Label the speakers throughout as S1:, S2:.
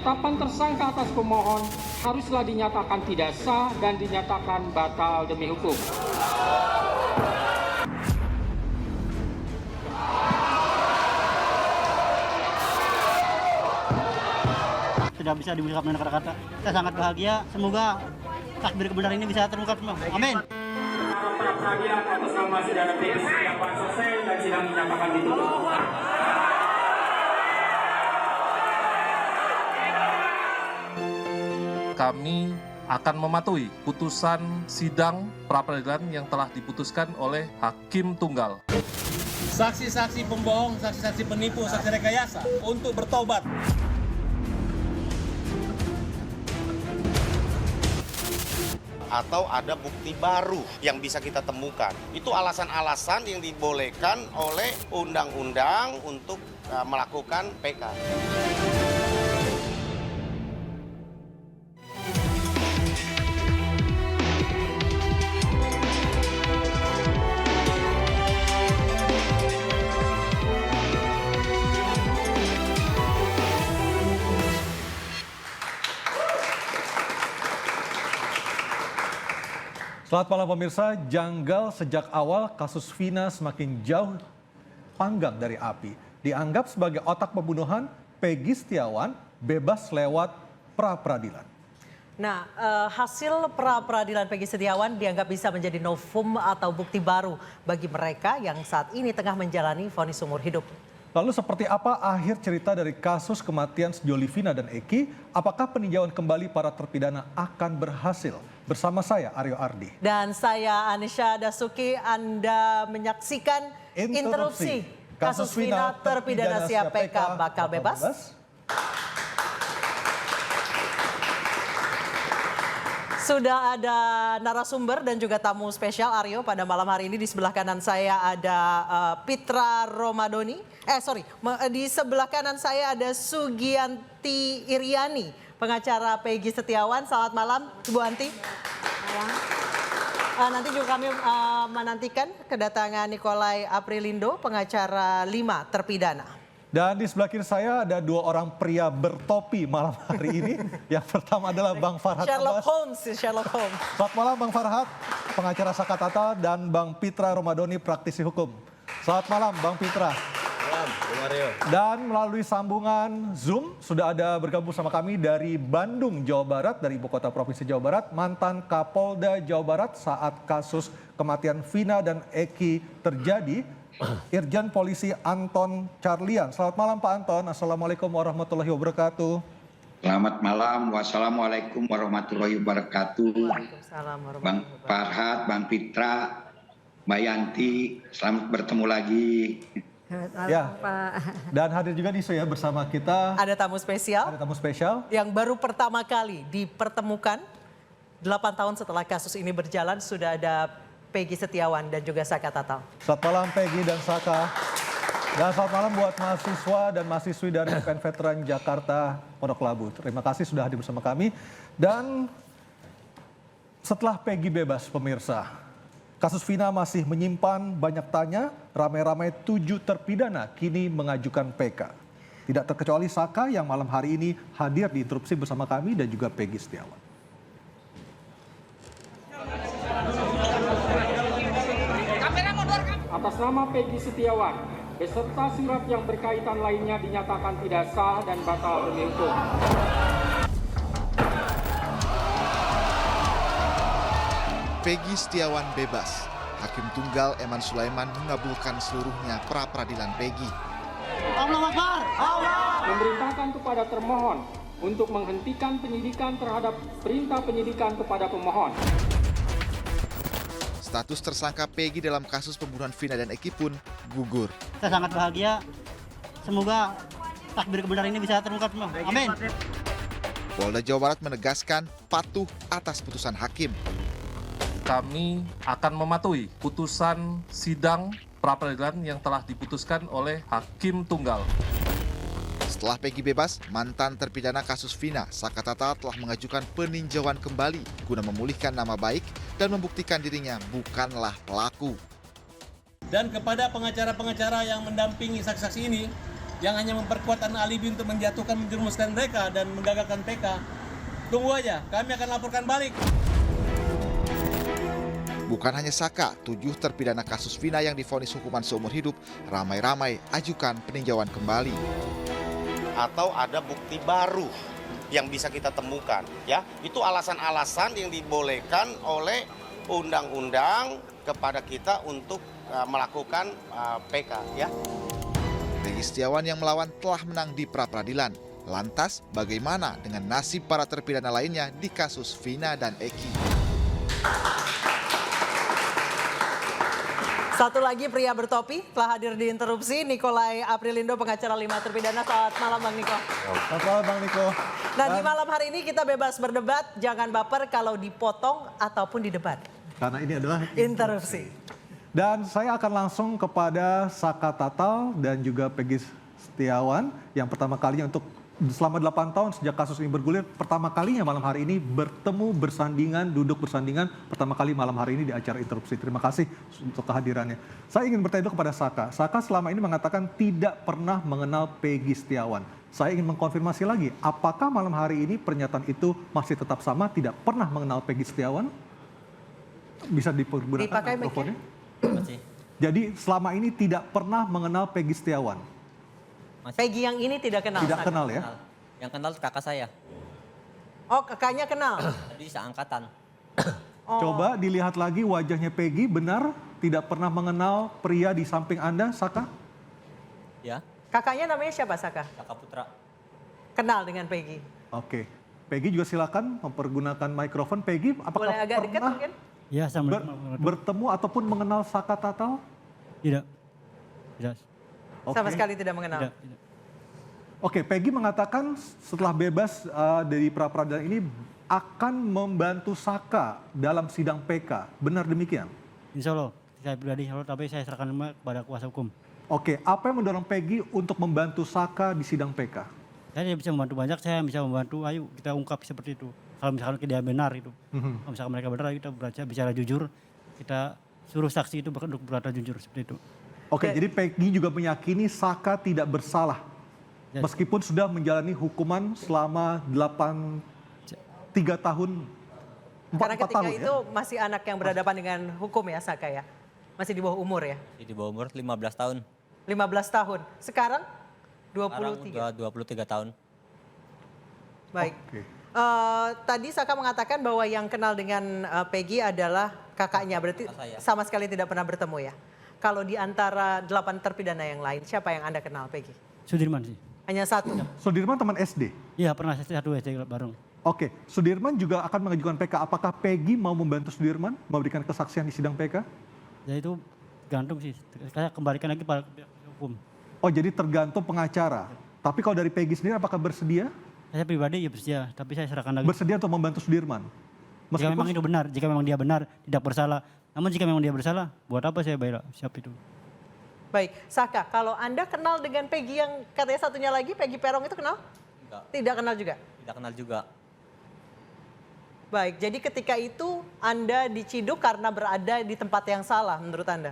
S1: Penetapan tersangka atas pemohon haruslah dinyatakan tidak sah dan dinyatakan batal demi hukum.
S2: Sudah bisa diungkap dengan kata-kata. Saya sangat bahagia. Semoga takdir kebenaran ini bisa terungkap semua. Amin.
S1: Peradilan atas nama saudara Peggy Setiawan selesai dan sidang dinyatakan ditutup.
S3: Kami akan mematuhi putusan sidang pra-peradilan yang telah diputuskan oleh Hakim Tunggal.
S4: Saksi-saksi pembohong, saksi-saksi penipu, saksi rekayasa untuk bertobat.
S5: Atau ada bukti baru yang bisa kita temukan. Itu alasan-alasan yang dibolehkan oleh undang-undang untuk melakukan PK.
S6: Selamat malam pemirsa, janggal sejak awal kasus Vina semakin jauh panggang dari api. Dianggap sebagai otak pembunuhan, Peggy Setiawan bebas lewat pra-peradilan.
S7: Nah, hasil pra-peradilan Peggy Setiawan dianggap bisa menjadi novum atau bukti baru bagi mereka yang saat ini tengah menjalani vonis seumur hidup.
S6: Lalu seperti apa akhir cerita dari kasus kematian sejoli Vina dan Eki? Apakah peninjauan kembali para terpidana akan berhasil? Bersama saya Aryo Ardi.
S7: Dan saya Anisha Dasuki, Anda menyaksikan interupsi kasus Vina terpidana siap PK bakal bebas. Sudah ada narasumber dan juga tamu spesial Aryo pada malam hari ini. Di sebelah kanan saya ada Pitra Romadoni. Di sebelah kanan saya ada Sugianti Iriani, pengacara Peggy Setiawan. Selamat malam, Bu Anti. Nanti juga kami menantikan kedatangan Nikolai Aprilindo, pengacara 5 terpidana.
S6: Dan di sebelah kiri saya ada dua orang pria bertopi malam hari ini. Yang pertama adalah Bang Farhad
S7: Sherlock
S6: Abbas.
S7: Sherlock Holmes.
S6: Selamat malam Bang Farhad, pengacara Sakatata, dan Bang Pitra Romadoni, praktisi hukum. Selamat malam Bang Pitra. Dan melalui sambungan Zoom sudah ada bergabung sama kami dari Bandung, Jawa Barat, dari ibu kota provinsi Jawa Barat, mantan Kapolda Jawa Barat saat kasus kematian Vina dan Eki terjadi, Irjen Polisi Anton Carlian. Selamat malam Pak Anton, Assalamualaikum warahmatullahi wabarakatuh.
S8: Selamat malam, wassalamualaikum warahmatullahi wabarakatuh.
S7: Waalaikumsalam
S8: Bang
S7: warahmatullahi wabarakatuh.
S8: Farhad, Bang Pitra, Mbak Yanti, selamat bertemu lagi.
S6: Ya, dan hadir juga nih ya bersama kita.
S7: Ada tamu spesial.
S6: Ada tamu spesial.
S7: Yang baru pertama kali dipertemukan 8 tahun setelah kasus ini berjalan, sudah ada Peggy Setiawan dan juga Saka Tatal.
S6: Selamat malam Peggy dan Saka. Dan selamat malam buat mahasiswa dan mahasiswi dari UPN Veteran Jakarta Pondok Labu. Terima kasih sudah hadir bersama kami. Dan setelah Peggy bebas pemirsa, kasus Vina masih menyimpan banyak tanya. Ramai-ramai 7 terpidana kini mengajukan PK. Tidak terkecuali Saka yang malam hari ini hadir di interupsi bersama kami dan juga Peggy Setiawan.
S1: Atas nama Peggy Setiawan, beserta surat yang berkaitan lainnya dinyatakan tidak sah dan batal demi hukum.
S9: Peggy Setiawan bebas. Hakim Tunggal Eman Sulaiman mengabulkan seluruhnya pra-peradilan Peggy.
S2: Allah Akbar.
S1: Memerintahkan kepada termohon untuk menghentikan penyidikan terhadap perintah penyidikan kepada pemohon.
S9: Status tersangka Peggy dalam kasus pembunuhan Vina dan Eki pun gugur.
S2: Saya sangat bahagia. Semoga takdir kebenaran ini bisa terungkap semua. Amin.
S9: Polda Jawa Barat menegaskan patuh atas putusan hakim.
S3: Kami akan mematuhi putusan sidang pra-peradilan yang telah diputuskan oleh Hakim Tunggal.
S9: Setelah Peggy bebas, mantan terpidana kasus Vina, Saka Tatal telah mengajukan peninjauan kembali guna memulihkan nama baik dan membuktikan dirinya bukanlah pelaku.
S4: Dan kepada pengacara-pengacara yang mendampingi saksi-saksi ini, yang hanya memperkuat alibi untuk menjatuhkan, menjerumuskan mereka dan menggagalkan PK. Tunggu aja, kami akan laporkan balik.
S9: Bukan hanya Saka, 7 terpidana kasus Vina yang divonis hukuman seumur hidup ramai-ramai ajukan peninjauan kembali.
S5: Atau ada bukti baru yang bisa kita temukan, ya. Itu alasan-alasan yang dibolehkan oleh undang-undang kepada kita untuk melakukan PK, ya.
S9: Peggy Setiawan yang melawan telah menang di pra-peradilan. Lantas, bagaimana dengan nasib para terpidana lainnya di kasus Vina dan Eki?
S7: Satu lagi pria bertopi telah hadir di interupsi, Nikolai Aprilindo, pengacara 5 terpidana. Selamat malam Bang Niko.
S6: Selamat malam Bang Niko.
S7: Nah, di malam hari ini kita bebas berdebat, jangan baper kalau dipotong ataupun didebat.
S6: Karena ini adalah
S7: Interupsi.
S6: Dan saya akan langsung kepada Saka Tatal dan juga Peggy Setiawan yang pertama kalinya untuk selama 8 tahun sejak kasus ini bergulir, pertama kalinya malam hari ini bertemu bersandingan, duduk bersandingan pertama kali malam hari ini di acara interupsi. Terima kasih untuk kehadirannya. Saya ingin bertanya kepada Saka. Saka selama ini mengatakan tidak pernah mengenal Peggy Setiawan. Saya ingin mengkonfirmasi lagi, apakah malam hari ini pernyataan itu masih tetap sama, tidak pernah mengenal Peggy Setiawan? Bisa dipergunakan mikrofonnya? Jadi selama ini tidak pernah mengenal Peggy Setiawan?
S7: Peggy yang ini tidak kenal?
S6: Tidak kenal ya?
S10: Yang kenal kakak saya.
S7: Oh, kakaknya kenal?
S10: Tadi seangkatan.
S6: Coba dilihat lagi wajahnya Peggy, benar tidak pernah mengenal pria di samping Anda, Saka?
S10: Ya.
S7: Kakaknya namanya siapa, Saka?
S10: Kakak Putra.
S7: Kenal dengan Peggy?
S6: Oke. Peggy juga silakan mempergunakan mikrofon. Peggy, apakah
S7: boleh agak dekat
S6: pernah
S7: mungkin?
S2: Ya,
S6: bertemu ataupun mengenal Saka Tatal?
S2: Tidak. Tidak.
S7: Sama sekali tidak mengenal?
S2: Tidak.
S6: Oke, Peggy mengatakan setelah bebas dari pra-peradilan ini akan membantu Saka dalam sidang PK. Benar demikian?
S2: Insya Allah, saya pribadi, tapi saya serahkan kepada kuasa hukum.
S6: Oke, apa yang mendorong Peggy untuk membantu Saka di sidang PK?
S2: Saya bisa membantu banyak, saya bisa membantu, ayo kita ungkap seperti itu. Kalau misalkan dia benar itu, kalau misalkan mereka benar, kita bicara jujur, kita suruh saksi itu untuk berkata jujur seperti itu.
S6: Oke, jadi Peggy juga meyakini Saka tidak bersalah. Meskipun sudah menjalani hukuman selama 3 tahun, 4
S7: Karena ketika
S6: tahun
S7: itu
S6: ya?
S7: masih anak yang berhadapan dengan hukum ya, Saka ya? Masih di bawah umur ya?
S10: Di bawah umur 15 tahun.
S7: 15 tahun. Sekarang 23?
S10: Sekarang udah 23 tahun.
S7: Baik. Tadi Saka mengatakan bahwa yang kenal dengan Peggy adalah kakaknya. Berarti sama sekali tidak pernah bertemu ya? Kalau di antara 8 terpidana yang lain, siapa yang Anda kenal, Peggy?
S2: Sudirman sih.
S7: Hanya satu?
S6: Sudirman teman SD?
S2: Iya, pernah satu SD bareng.
S6: Oke, Sudirman juga akan mengajukan PK. Apakah Peggy mau membantu Sudirman memberikan kesaksian di sidang PK?
S2: Ya itu gantung sih. Saya kembalikan lagi pada hukum.
S6: Oh, jadi tergantung pengacara. Tapi kalau dari Peggy sendiri apakah bersedia?
S2: Saya pribadi ya bersedia, tapi saya serahkan lagi.
S6: Bersedia untuk membantu Sudirman?
S2: Jika memang itu benar, jika memang dia benar, tidak bersalah. Namun jika memang dia bersalah, buat apa saya bela? Siap itu.
S7: Baik, Saka, kalau Anda kenal dengan Peggy yang katanya satunya lagi, Peggy Perong itu kenal?
S10: Enggak.
S7: Tidak kenal juga?
S10: Tidak kenal juga.
S7: Baik, jadi ketika itu Anda diciduk karena berada di tempat yang salah menurut Anda?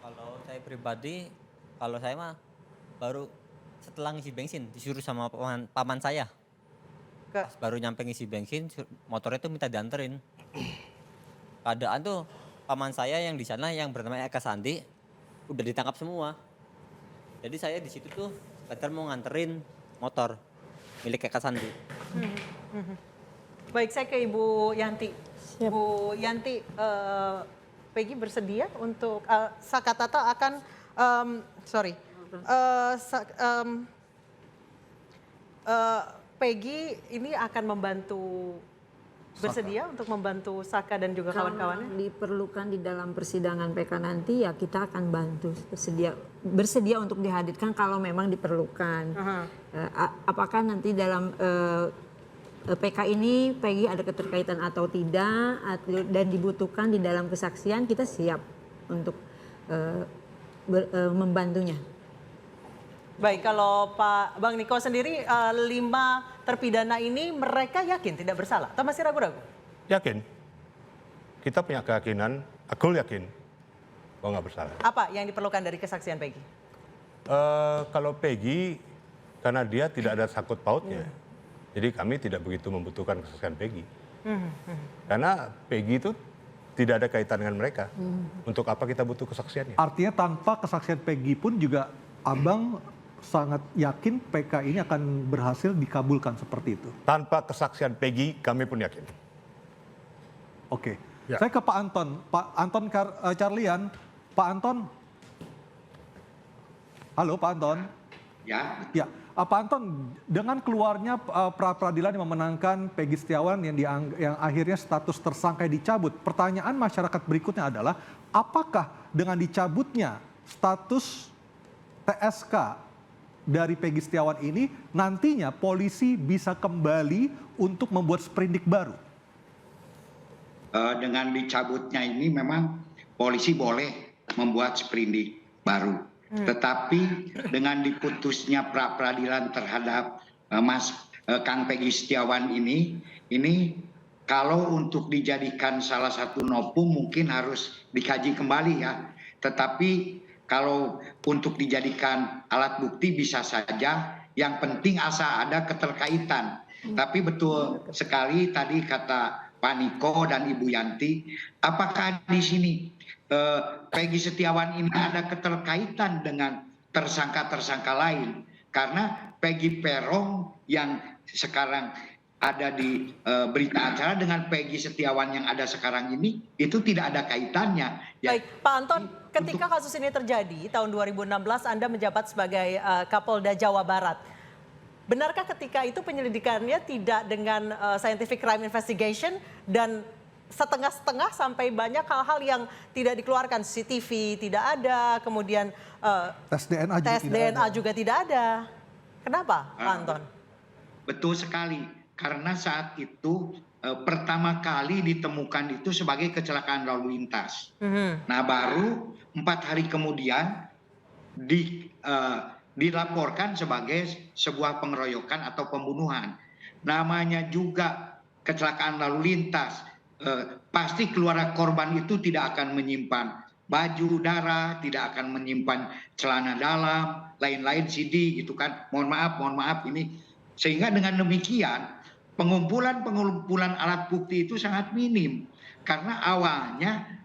S10: Kalau saya pribadi, kalau saya mah baru setelah ngisi bensin disuruh sama paman saya. Pas baru nyampe ngisi bensin, motornya itu minta dianterin. Keadaan tuh paman saya yang di sana yang bernama Eka Sandi udah ditangkap semua. Jadi saya di situ tuh sekedar mau nganterin motor milik Eka Sandi.
S7: Baik, saya ke Ibu Yanti. Siap. Bu Yanti, Peggy bersedia untuk Saka Tatal akan Peggy ini akan membantu, bersedia untuk membantu Saka dan juga kawan-kawannya?
S11: Kalau diperlukan di dalam persidangan PK nanti ya kita akan bantu, bersedia untuk dihadirkan kalau memang diperlukan. Apakah nanti dalam PK ini Peggy ada keterkaitan atau tidak dan dibutuhkan di dalam kesaksian, kita siap untuk membantunya.
S7: Baik, kalau Pak Bang Niko sendiri 5 terpidana ini mereka yakin tidak bersalah atau masih ragu-ragu?
S12: Yakin. Kita punya keyakinan, aku yakin bahwa nggak bersalah.
S7: Apa yang diperlukan dari kesaksian Peggy?
S12: Kalau Peggy, karena dia tidak ada sangkut pautnya, jadi kami tidak begitu membutuhkan kesaksian Peggy. Karena Peggy itu tidak ada kaitan dengan mereka. Untuk apa kita butuh kesaksiannya?
S6: Artinya tanpa kesaksian Peggy pun juga Abang sangat yakin PK ini akan berhasil dikabulkan seperti itu?
S12: Tanpa kesaksian Peggy, kami pun yakin.
S6: Oke.
S12: Ya.
S6: Saya ke Pak Anton. Pak Anton Carlian. Pak Anton. Halo Pak Anton.
S8: Ya.
S6: Ya. Pak Anton, dengan keluarnya pra-peradilan yang memenangkan Peggy Setiawan yang akhirnya status tersangka dicabut, pertanyaan masyarakat berikutnya adalah apakah dengan dicabutnya status TSK dari Peggy Setiawan ini nantinya polisi bisa kembali untuk membuat sprindik baru?
S8: Dengan dicabutnya ini memang polisi boleh membuat sprindik baru. Tetapi dengan diputusnya pra-peradilan terhadap Kang Peggy Setiawan ini kalau untuk dijadikan salah satu novum mungkin harus dikaji kembali ya. Tetapi kalau untuk dijadikan alat bukti bisa saja, yang penting asal ada keterkaitan. Tapi betul sekali tadi kata Pak Niko dan Ibu Yanti, apakah di sini Peggy Setiawan ini ada keterkaitan dengan tersangka-tersangka lain? Karena Peggy Peron yang sekarang ada di berita acara dengan Peggy Setiawan yang ada sekarang ini itu tidak ada kaitannya.
S7: Baik, Pak Anton, ketika kasus ini terjadi tahun 2016 Anda menjabat sebagai Kapolda Jawa Barat. Benarkah ketika itu penyelidikannya tidak dengan scientific crime investigation dan setengah-setengah sampai banyak hal-hal yang tidak dikeluarkan, CCTV tidak ada, kemudian
S6: tes DNA
S7: juga tidak ada. Kenapa, Pak Anton?
S8: Betul sekali, karena saat itu pertama kali ditemukan itu sebagai kecelakaan lalu lintas. Nah baru 4 hari kemudian dilaporkan sebagai sebuah pengeroyokan atau pembunuhan. Namanya juga kecelakaan lalu lintas. Pasti keluarga korban itu tidak akan menyimpan baju darah, tidak akan menyimpan celana dalam, lain-lain CD gitu kan. Mohon maaf ini. Sehingga dengan demikian pengumpulan alat bukti itu sangat minim. Karena awalnya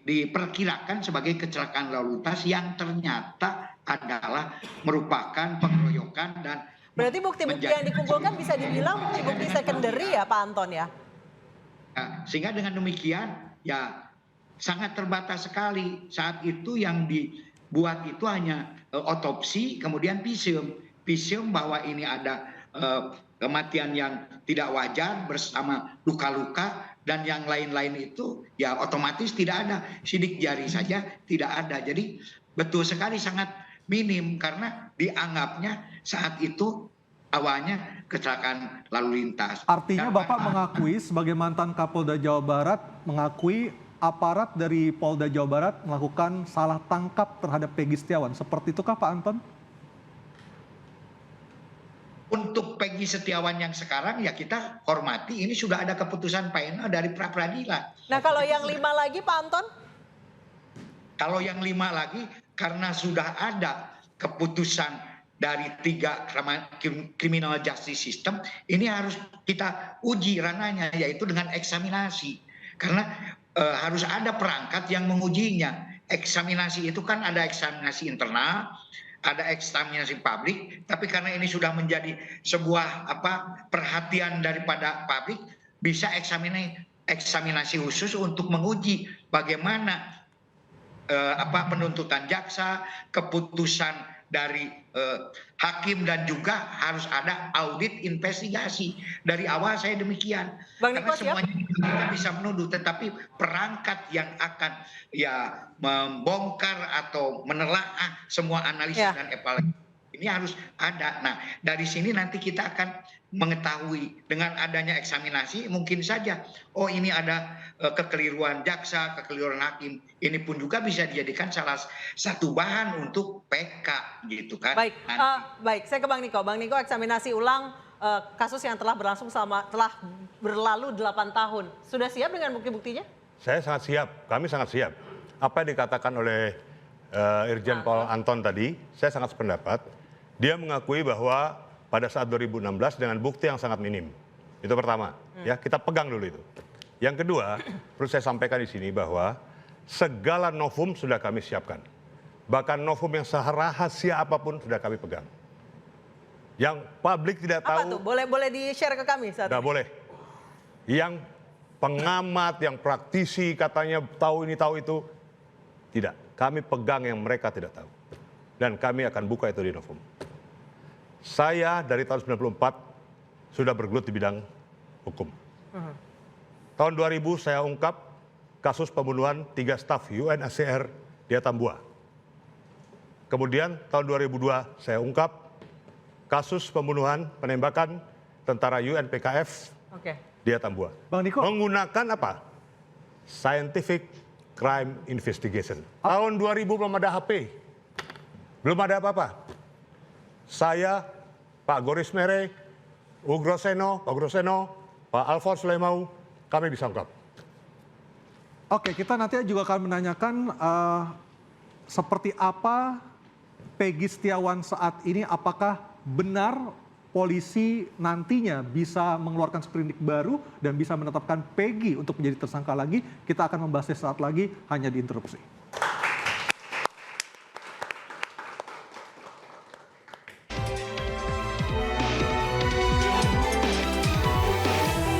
S8: diperkirakan sebagai kecelakaan lalu lintas yang ternyata adalah merupakan pengeroyokan dan
S7: berarti bukti-bukti yang dikumpulkan bisa dibilang bukti-bukti secondary ya Pak Anton ya?
S8: Sehingga dengan demikian ya sangat terbatas sekali. Saat itu yang dibuat itu hanya otopsi kemudian visum bahwa ini ada kematian yang tidak wajar bersama luka-luka dan yang lain-lain itu ya otomatis tidak ada. Sidik jari saja tidak ada. Jadi betul sekali sangat minim karena dianggapnya saat itu awalnya kecelakaan lalu lintas.
S6: Artinya Bapak mengakui sebagai mantan Kapolda Jawa Barat, mengakui aparat dari Polda Jawa Barat melakukan salah tangkap terhadap Peggy Setiawan. Seperti itukah Pak Anton?
S8: Untuk Peggy Setiawan yang sekarang ya kita hormati, ini sudah ada keputusan final dari pra-peradilan.
S7: Nah kalau yang 5 lagi Pak Anton?
S8: Kalau yang 5 lagi karena sudah ada keputusan dari 3 criminal justice system, ini harus kita uji ranahnya yaitu dengan eksaminasi. Karena harus ada perangkat yang mengujinya. Eksaminasi itu kan ada eksaminasi internal, ada eksaminasi publik, tapi karena ini sudah menjadi sebuah perhatian daripada publik, bisa eksaminasi khusus untuk menguji bagaimana penuntutan jaksa, keputusan dari hakim dan juga harus ada audit investigasi. Dari awal saya demikian. Karena semuanya kita bisa menuduh, tetapi perangkat yang akan membongkar atau menelaah semua analisa dan evaluasi ini harus ada. Nah, dari sini nanti kita akan mengetahui dengan adanya eksaminasi mungkin saja ini ada kekeliruan jaksa, kekeliruan hakim. Ini pun juga bisa dijadikan salah satu bahan untuk PK gitu kan.
S7: Baik, baik. Saya ke Bang Niko. Bang Niko, eksaminasi ulang kasus yang telah berlalu 8 tahun. Sudah siap dengan bukti-buktinya?
S12: Saya sangat siap, kami sangat siap. Apa yang dikatakan oleh Irjen Pol Anton tadi, saya sangat sependapat. Dia mengakui bahwa pada saat 2016 dengan bukti yang sangat minim. Itu pertama, ya kita pegang dulu itu. Yang kedua, perlu saya sampaikan di sini bahwa segala novum sudah kami siapkan. Bahkan novum yang serahasia apapun sudah kami pegang. Yang publik tidak tahu.
S7: Apa tuh? Boleh di-share ke kami saat
S12: Nggak
S7: ini?
S12: boleh. Yang pengamat, yang praktisi katanya tahu ini tahu itu, tidak. Kami pegang yang mereka tidak tahu. Dan kami akan buka itu di novum. Saya dari tahun 94 sudah bergelut di bidang hukum. Tahun 2000 saya ungkap kasus pembunuhan 3 staf UNHCR di Atambua. Kemudian tahun 2002 saya ungkap kasus pembunuhan penembakan tentara UNPKF di Atambua.
S6: Bang Niko.
S12: Menggunakan apa? Scientific Crime Investigation. Tahun 2000 belum ada HP. Belum ada apa-apa. Saya, Pak Goris Mere, Pak Groseno, Pak Alfons Lemau, kami bisa ungkap.
S6: Oke, kita nanti juga akan menanyakan seperti apa Peggy Setiawan saat ini, apakah benar polisi nantinya bisa mengeluarkan sprindik baru dan bisa menetapkan Peggy untuk menjadi tersangka lagi. Kita akan membahasnya saat lagi, hanya di interupsi.